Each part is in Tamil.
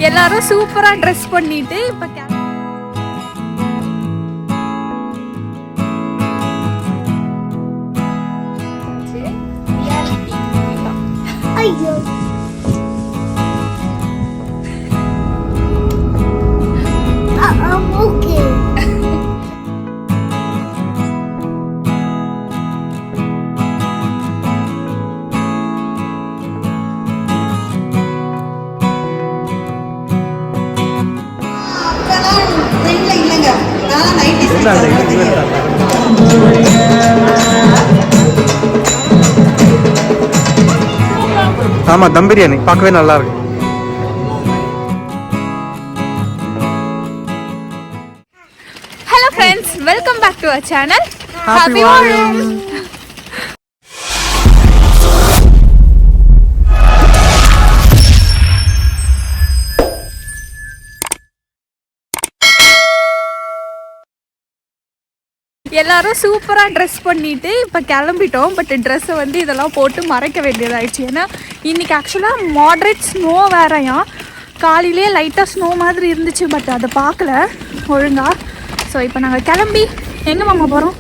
எல்லாரும் சூப்பரா ட்ரெஸ் பண்ணிட்டு இப்ப ஐயோ ஓகே ஆமா, தம் பிரியாணி பார்க்கவே நல்லா இருக்கு. Hello friends, welcome back to our channel. Happy வாரம். எல்லாரும் சூப்பராக ட்ரெஸ் பண்ணிவிட்டு இப்போ கிளம்பிட்டோம். பட் ட்ரெஸ்ஸை வந்து இதெல்லாம் போட்டு மறைக்க வேண்டியதாகிடுச்சு. ஏன்னா இன்றைக்கி ஆக்சுவலாக மாட்ரேட் ஸ்னோ வேறையாம். காலையிலே லைட்டாக ஸ்னோ மாதிரி இருந்துச்சு, பட் அதை பார்க்கல ஒழுங்கா. ஸோ இப்போ நாங்கள் கிளம்பி எங்கே மாமா போகிறோம்?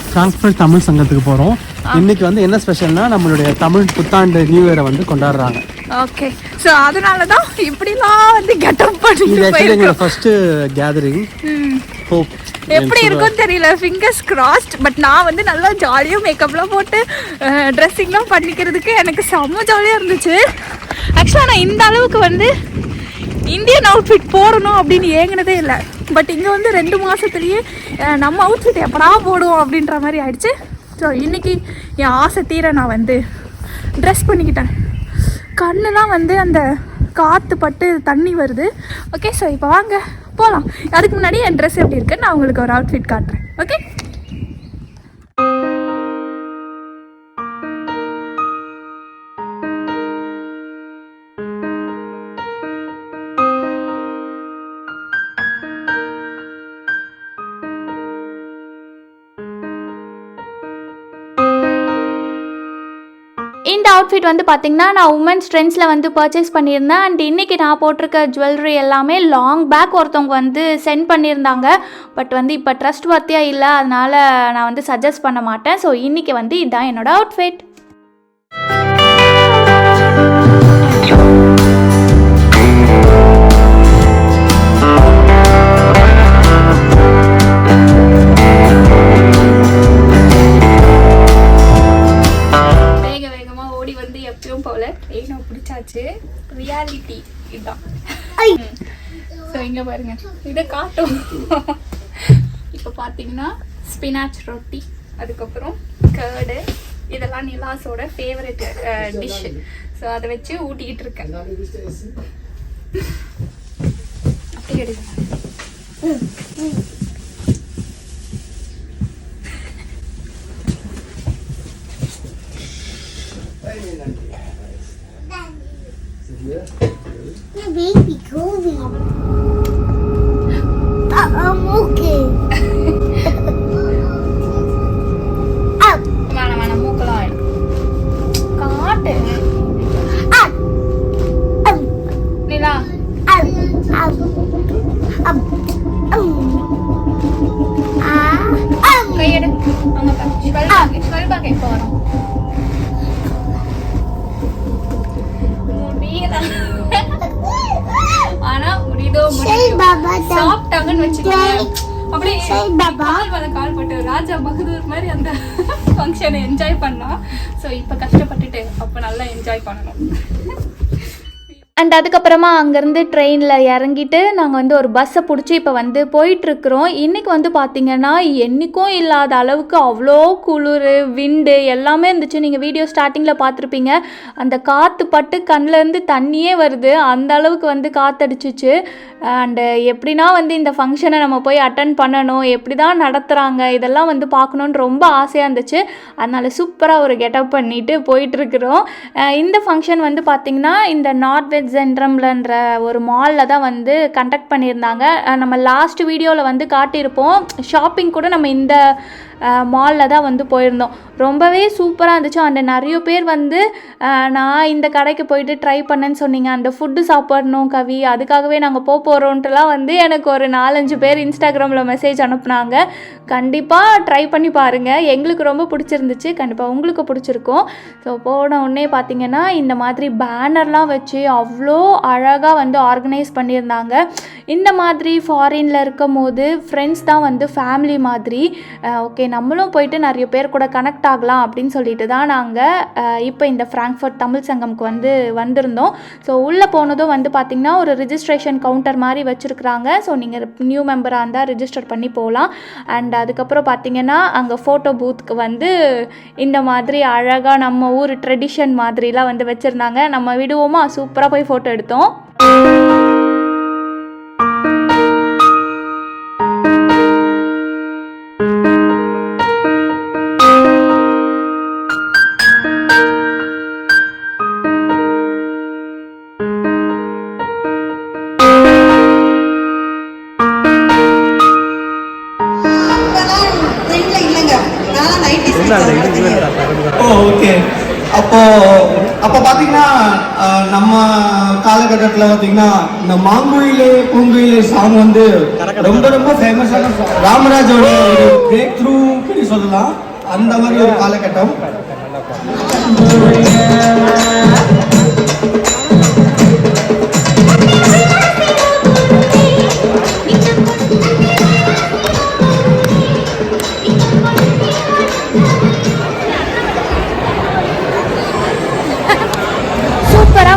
ஃப்ராங்க்ஃபர்ட் தமிழ் சங்கத்துக்கு போகிறோம். இன்னைக்கு வந்து என்ன ஸ்பெஷல்னா நம்மளுடைய தமிழ் புத்தாண்டு நியூ இயரை வந்து கொண்டாடுறாங்க. ஓகே, ஸோ அதனால தான் இப்படிலாம் வந்து கெட்டப் பண்ணி எங்களோட ஃபர்ஸ்ட் கேதரிங். ஹோப் எப்படி இருக்கும்னு தெரியல, ஃபிங்கர்ஸ் கிராஸ்ட். பட் நான் வந்து நல்லா ஜாலியாக மேக்கப்லாம் போட்டு ட்ரெஸ்ஸிங்லாம் பண்ணிக்கிறதுக்கு எனக்கு செம்ம ஜாலியாக இருந்துச்சு. ஆக்சுவலாக நான் இந்த அளவுக்கு வந்து இந்தியன் அவுட்ஃபிட் போடணும் அப்படின்னு ஏங்கினதே இல்லை. பட் இங்கே வந்து 2 மாதத்துலேயே நம்ம அவுட்ஃபிட் எப்படா போடுவோம் அப்படின்ற மாதிரி ஆயிடுச்சு. ஸோ இன்றைக்கி என் ஆசை தீர நான் வந்து ட்ரெஸ் பண்ணிக்கிட்டேன். கண்ணுலாம் வந்து அந்த காற்று பட்டு தண்ணி வருது. ஓகே, ஸோ இப்போ வாங்க போகலாம். அதுக்கு முன்னாடி என் ட்ரெஸ் எப்படி இருக்குன்னு நான் உங்களுக்கு ஒரு அவுட்ஃபிட் காட்டுறேன். ஓகே, இந்த அவுட்ஃபிட் வந்து பார்த்திங்கன்னா நான் உமன்ஸ் ட்ரெண்ட்ஸில் வந்து பர்ச்சேஸ் பண்ணியிருந்தேன். அண்ட் இன்றைக்கி நான் போட்டிருக்க ஜுவல்லரி எல்லாமே லாங் பேக் ஒருத்தவங்க வந்து சென்ட் பண்ணியிருந்தாங்க. பட் வந்து இப்போ ட்ரஸ்ட் வர்த்தியாக இல்லை, அதனால் நான் வந்து சஜஸ்ட் பண்ண மாட்டேன். ஸோ இன்றைக்கி வந்து இதுதான் என்னோடய அவுட்ஃபிட். போல ட்ரெயினை பிடிச்சாச்சு. ரியாலிட்டி இதுதான். ஸோ இங்கே பாருங்க, இதை காட்டும். இப்போ பார்த்தீங்கன்னா ஸ்பினாச் ரொட்டி, அதுக்கப்புறம் கர்டு, இதெல்லாம் நிலாஸோட ஃபேவரட் டிஷ்ஷு. ஸோ அதை வச்சு ஊட்டிக்கிட்டு இருக்கேன். அப்படி எடுக்க baby Kobe. I'm okay. வேணாம் மூக்கலாம் காட்டு நிலா கையெடு. அங்கே ஸ்வல்பாக இப்போ வரும். ஆனா முடியுதோ சாப்பிட்டாங்கன்னு வச்சுக்கோங்க, அப்படியே கால் போட்டு ராஜா பகதூர் மாதிரி அந்த ஃபங்க்ஷனை என்ஜாய் பண்ணோம். ஸோ இப்போ கஷ்டப்பட்டுட்டு அப்போ நல்லா என்ஜாய் பண்ணணும். அண்ட் அதுக்கப்புறமா அங்கேருந்து ட்ரெயினில் இறங்கிட்டு நாங்கள் வந்து ஒரு பஸ்ஸை பிடிச்சி இப்போ வந்து போயிட்டுருக்குறோம். இன்றைக்கி வந்து பார்த்திங்கன்னா என்றைக்கும் இல்லாத அளவுக்கு அவ்வளோ குளிர், விண்டு எல்லாமே இருந்துச்சு. நீங்கள் வீடியோ ஸ்டார்டிங்கில் பார்த்துருப்பீங்க. அந்த காற்று பட்டு கண்ணிலேருந்து தண்ணியே வருது, அந்த அளவுக்கு வந்து காற்றடிச்சிச்சு. அண்டு எப்படின்னா வந்து இந்த ஃபங்க்ஷனை நம்ம போய் அட்டன் பண்ணணும், எப்படி தான் நடத்துகிறாங்க இதெல்லாம் வந்து பார்க்கணுன்னு ரொம்ப ஆசையாக இருந்துச்சு. அதனால் சூப்பராக ஒரு கெட்டப் பண்ணிவிட்டு போயிட்டுருக்குறோம். இந்த ஃபங்க்ஷன் வந்து பார்த்திங்கன்னா இந்த நார்த்வெஸ்ட் ஜென்ட்ரம்லன்ற ஒரு மாலில் தான் வந்து கண்டக்ட் பண்ணியிருந்தாங்க. நம்ம லாஸ்ட் வீடியோவில் வந்து காட்டியிருப்போம். ஷாப்பிங் கூட நம்ம இந்த மாலில் தான் வந்து போயிருந்தோம். ரொம்பவே சூப்பராக இருந்துச்சு. அந்த நிறைய பேர் வந்து நான் இந்த கடைக்கு போயிட்டு ட்ரை பண்ணேன்னு சொன்னீங்க, அந்த ஃபுட்டு சாப்பிடணும் கவி, அதுக்காகவே நாங்கள் போகிறோன்ட்டுலாம் வந்து எனக்கு ஒரு 4-5 பேர் இன்ஸ்டாகிராமில் மெசேஜ் அனுப்புனாங்க. கண்டிப்பாக ட்ரை பண்ணி பாருங்கள், எங்களுக்கு ரொம்ப பிடிச்சிருந்துச்சு, கண்டிப்பாக உங்களுக்கு பிடிச்சிருக்கும். ஸோ போன உடனே பார்த்திங்கன்னா இந்த மாதிரி பேனர்லாம் வச்சு அவ்வளோ அழகாக வந்து ஆர்கனைஸ் பண்ணியிருந்தாங்க. இந்த மாதிரி ஃபாரினில் இருக்கும் போது ஃப்ரெண்ட்ஸ் தான் வந்து ஃபேமிலி மாதிரி. ஓகே, நம்மளும் போயிட்டு நிறைய பேர் கூட கனெக்ட் ஆகலாம் அப்படின்னு சொல்லிட்டு தான் நாங்கள் இப்போ இந்த ஃப்ராங்க்ஃபர்ட் தமிழ் சங்கம்க்கு வந்திருந்தோம். ஸோ உள்ளே போனதும் வந்து பார்த்திங்கன்னா ஒரு ரிஜிஸ்ட்ரேஷன் கவுண்டர் மாதிரி வச்சுருக்குறாங்க. ஸோ நீங்கள் நியூ மெம்பராக இருந்தால் ரிஜிஸ்டர் பண்ணி போகலாம். அண்ட் அதுக்கப்புறம் பார்த்திங்கன்னா அங்கே ஃபோட்டோ பூத்துக்கு வந்து இந்த மாதிரி அழகாக நம்ம ஊர் ட்ரெடிஷன் மாதிரிலாம் வந்து வச்சுருந்தாங்க. நம்ம விடுவோமா, சூப்பராக போய் ஃபோட்டோ எடுத்தோம். ஓகே, அப்போ பார்த்தீங்கன்னா நம்ம காலகட்டத்தில் பார்த்தீங்கன்னா இந்த மாங்குயிலே பூங்குயிலே சாங் வந்து ரொம்ப ரொம்ப ஃபேமஸான ராமராஜோட ஒரு பிரேக் த்ரூ சொல்லலாம். அந்த மாதிரி ஒரு காலகட்டம்.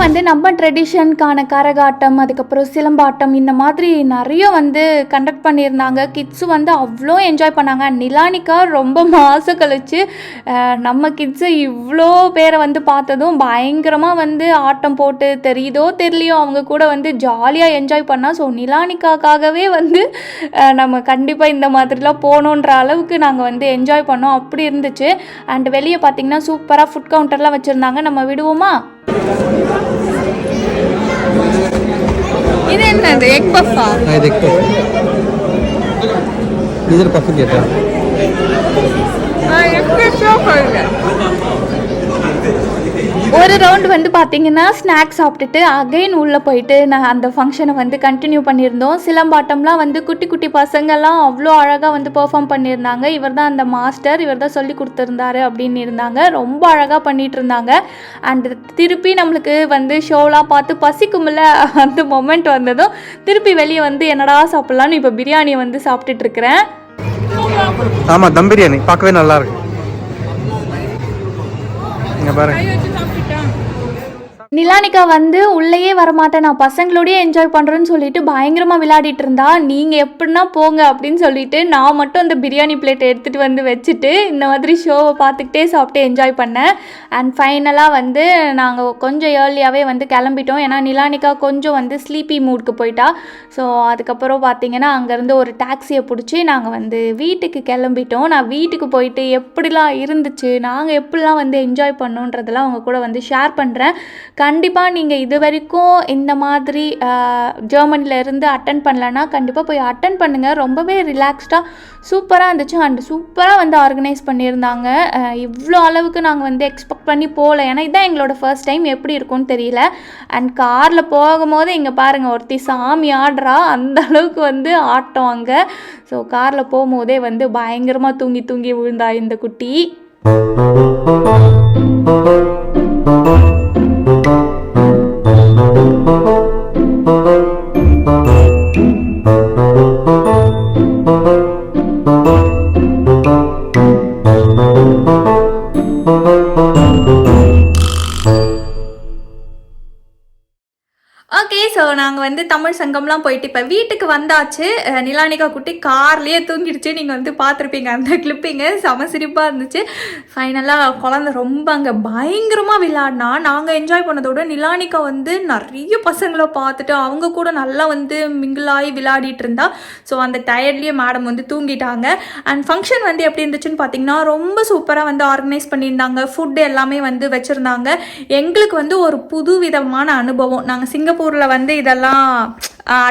வந்து நம்ம ட்ரெடிஷனுக்கான கரகாட்டம், அதுக்கப்புறம் சிலம்பாட்டம், இந்த மாதிரி நிறைய வந்து கண்டக்ட் பண்ணியிருந்தாங்க. கிட்ஸு வந்து அவ்வளோ என்ஜாய் பண்ணாங்க. நிலானிகா ரொம்ப மாதம் கழிச்சு நம்ம கிட்ஸு இவ்வளோ பேரை வந்து பார்த்ததும் பயங்கரமாக வந்து ஆட்டம் போட்டு தெரியுதோ தெரியலையோ அவங்க கூட வந்து ஜாலியாக என்ஜாய் பண்ணால். ஸோ நிலானிகாக்காகவே வந்து நம்ம கண்டிப்பாக இந்த மாதிரிலாம் போகணுன்ற அளவுக்கு நாங்கள் வந்து என்ஜாய் பண்ணோம். அப்படி இருந்துச்சு. அண்ட் வெளியே பார்த்திங்கன்னா சூப்பராக ஃபுட் கவுண்டர்லாம் வச்சுருந்தாங்க. நம்ம விடுவோமா? இது என்னது? எக் பஃபா? இது எக் பஃப். இது பஃப் கேட்டா எக் பஃப். ஒரு ரவுண்டு வந்து பார்த்திங்கன்னா ஸ்நாக்ஸ் சாப்பிட்டுட்டு அகைன் உள்ளே போயிட்டு நான் அந்த ஃபங்க்ஷனை வந்து கண்டினியூ பண்ணியிருந்தோம். சிலம்பாட்டம்லாம் வந்து குட்டி குட்டி பசங்கள்லாம் அவ்வளோ அழகாக வந்து பெர்ஃபார்ம் பண்ணியிருந்தாங்க. இவர் தான் அந்த மாஸ்டர், இவர் தான் சொல்லி கொடுத்துருந்தாரு அப்படின்னு இருந்தாங்க. ரொம்ப அழகாக பண்ணிகிட்டு இருந்தாங்க. அண்ட் திருப்பி நம்மளுக்கு வந்து ஷோலாம் பார்த்து பசிக்கும்ல, அந்த மொமெண்ட் வந்ததும் திருப்பி வெளியே வந்து என்னடா சாப்பிட்லான்னு இப்போ பிரியாணியை வந்து சாப்பிட்டுட்ருக்கிறேன். ஆமாம், தம் பிரியாணி பார்க்கவே நல்லா இருக்கு. இங்கே பாருங்க. நிலானிகா வந்து உள்ளேயே வரமாட்டேன், நான் பசங்களோடய என்ஜாய் பண்ணுறேன்னு சொல்லிட்டு பயங்கரமாக விளையாடிட்டு இருந்தா. நீங்கள் எப்படின்னா போங்க அப்படின்னு சொல்லிட்டு நான் மட்டும் அந்த பிரியாணி பிளேட்டை எடுத்துகிட்டு வந்து வச்சுட்டு இந்த மாதிரி ஷோவை பார்த்துக்கிட்டே சாப்பிட்டு என்ஜாய் பண்ணேன். அண்ட் ஃபைனலாக வந்து நாங்கள் கொஞ்சம் ஏர்லியாகவே வந்து கிளம்பிட்டோம். ஏன்னா நிலானிகா கொஞ்சம் வந்து ஸ்லீப்பி மூடுக்கு போயிட்டா. ஸோ அதுக்கப்புறம் பார்த்தீங்கன்னா அங்கேருந்து ஒரு டாக்ஸியை பிடிச்சி நாங்கள் வந்து வீட்டுக்கு கிளம்பிட்டோம். நான் வீட்டுக்கு போயிட்டு எப்படிலாம் இருந்துச்சு, நாங்கள் எப்படிலாம் வந்து என்ஜாய் பண்ணோன்றதெல்லாம் அவங்க கூட வந்து ஷேர் பண்ணுறேன். கண்டிப்பாக நீங்கள் இது வரைக்கும் இந்த மாதிரி ஜெர்மனியில் இருந்து அட்டன் பண்ணலன்னா கண்டிப்பாக போய் அட்டன் பண்ணுங்கள். ரொம்பவே ரிலாக்ஸ்டாக சூப்பராக இருந்துச்சு. அண்ட் சூப்பராக வந்து ஆர்கனைஸ் பண்ணியிருந்தாங்க. இவ்வளோ அளவுக்கு நாங்கள் வந்து எக்ஸ்பெக்ட் பண்ணி போகல. ஏன்னா இதுதான் எங்களோட ஃபர்ஸ்ட் டைம், எப்படி இருக்கும்னு தெரியல. அண்ட் காரில் போகும்போது இங்கே பாருங்கள், ஒருத்தி சாமி ஆடுறா, அந்த அளவுக்கு வந்து ஆட்டம் அங்கே. ஸோ காரில் போகும்போதே வந்து பயங்கரமாக தூங்கி தூங்கி விழுந்தா இந்த குட்டி. ஓகே, ஸோ நாங்கள் வந்து தமிழ் சங்கம்லாம் போயிட்டு இப்போ வீட்டுக்கு வந்தாச்சு. நிலானிகா குட்டி கார்லேயே தூங்கிடுச்சு. நீங்கள் வந்து பார்த்துருப்பீங்க அந்த கிளிப்பிங்க, செம சிரிப்பாக இருந்துச்சு. ஃபைனலாக குழந்தை ரொம்ப அங்கே பயங்கரமாக விளையாடினா. நாங்கள் என்ஜாய் பண்ணதோட நிலானிகா வந்து நிறைய பசங்களை பார்த்துட்டு அவங்க கூட நல்லா வந்து மிங்கிளாகி விளையாடிட்டு இருந்தா. ஸோ அந்த டயர்ட்லேயே மேடம் வந்து தூங்கிட்டாங்க. அண்ட் ஃபங்க்ஷன் வந்து எப்படி இருந்துச்சுன்னு பார்த்தீங்கன்னா ரொம்ப சூப்பராக வந்து ஆர்கனைஸ் பண்ணியிருந்தாங்க. ஃபுட்டு எல்லாமே வந்து வச்சுருந்தாங்க. எங்களுக்கு வந்து ஒரு புது விதமான அனுபவம். நாங்கள் சிங்கப்பூரில் வந்து இதெல்லாம்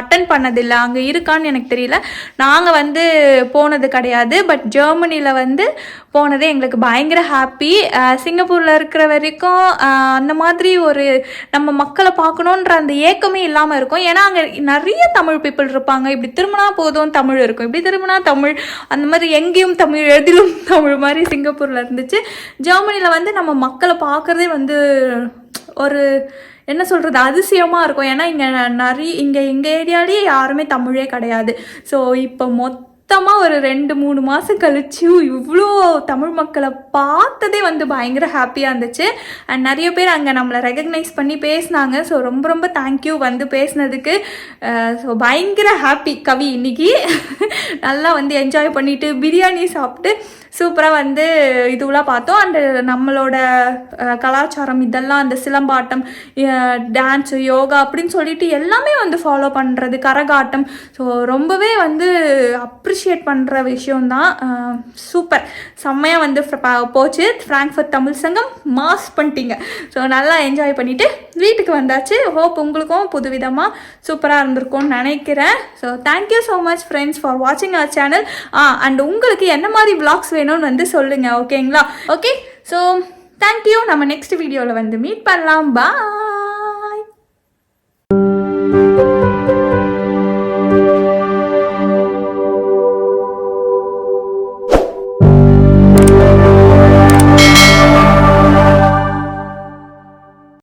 அட்டன் பண்ணதில்லை, அங்கே இருக்கான்னு எனக்கு தெரியல. நாங்கள் வந்து போனது கிடையாது. பட் ஜெர்மனியில் வந்து போனதே எங்களுக்கு பயங்கர ஹாப்பி. சிங்கப்பூரில் இருக்கிற வரைக்கும் அந்த மாதிரி ஒரு நம்ம மக்களை பார்க்கணுன்ற அந்த ஏக்கமே இல்லாமல் இருக்கும். ஏன்னா அங்கே நிறைய தமிழ் பீப்புள் இருப்பாங்க. இப்படி திரும்பினா போதும் தமிழ் இருக்கும், இப்படி திரும்பினா தமிழ், அந்த மாதிரி எங்கேயும் தமிழ் எதிலும் தமிழ் மாதிரி சிங்கப்பூரில் இருந்துச்சு. ஜெர்மனியில் வந்து நம்ம மக்களை பார்க்குறதே வந்து ஒரு என்ன சொல்கிறது அதிசயமாக இருக்கும். ஏன்னா இங்கே எங்கள் ஏரியாலேயே யாருமே தமிழே கிடையாது. ஸோ இப்போ மொத்தமாக ஒரு 2-3 மாதம் கழிச்சு இவ்வளோ தமிழ் மக்களை பார்த்ததே வந்து பயங்கர ஹாப்பியாக இருந்துச்சு. அண்ட் நிறைய பேர் அங்கே நம்மளை ரெகக்னைஸ் பண்ணி பேசினாங்க. ஸோ ரொம்ப ரொம்ப தேங்க்யூ வந்து பேசினதுக்கு. ஸோ பயங்கர ஹாப்பி கவி இன்னைக்கு. நல்லா வந்து என்ஜாய் பண்ணிவிட்டு பிரியாணி சாப்பிட்டு சூப்பராக வந்து இதுவெலாம் பார்த்தோம். அண்டு நம்மளோட கலாச்சாரம் இதெல்லாம், அந்த சிலம்பாட்டம், டான்ஸு, யோகா அப்படின்னு சொல்லிட்டு எல்லாமே வந்து ஃபாலோ பண்ணுறது, கரகாட்டம். ஸோ ரொம்பவே வந்து அப்ரிஷியேட் பண்ணுற விஷயம்தான். சூப்பர், செம்மையாக வந்து போச்சு. ஃப்ராங்க்ஃபர்ட் தமிழ் சங்கம் மாஸ் பண்ணிட்டீங்க. ஸோ நல்லா என்ஜாய் பண்ணிவிட்டு வீட்டுக்கு வந்தாச்சு. ஹோப் உங்களுக்கும் புதுவிதமாக சூப்பராக இருந்திருக்கும்னு நினைக்கிறேன். So thank you so much friends for வாட்சிங் அவர் சேனல். அண்ட் உங்களுக்கு என்ன மாதிரி விளாக்ஸ் வேணும்னு வந்து சொல்லுங்கள், ஓகேங்களா? Okay, so thank you. நம்ம நெக்ஸ்ட் வீடியோவில் வந்து மீட் பண்ணலாம். பாய்.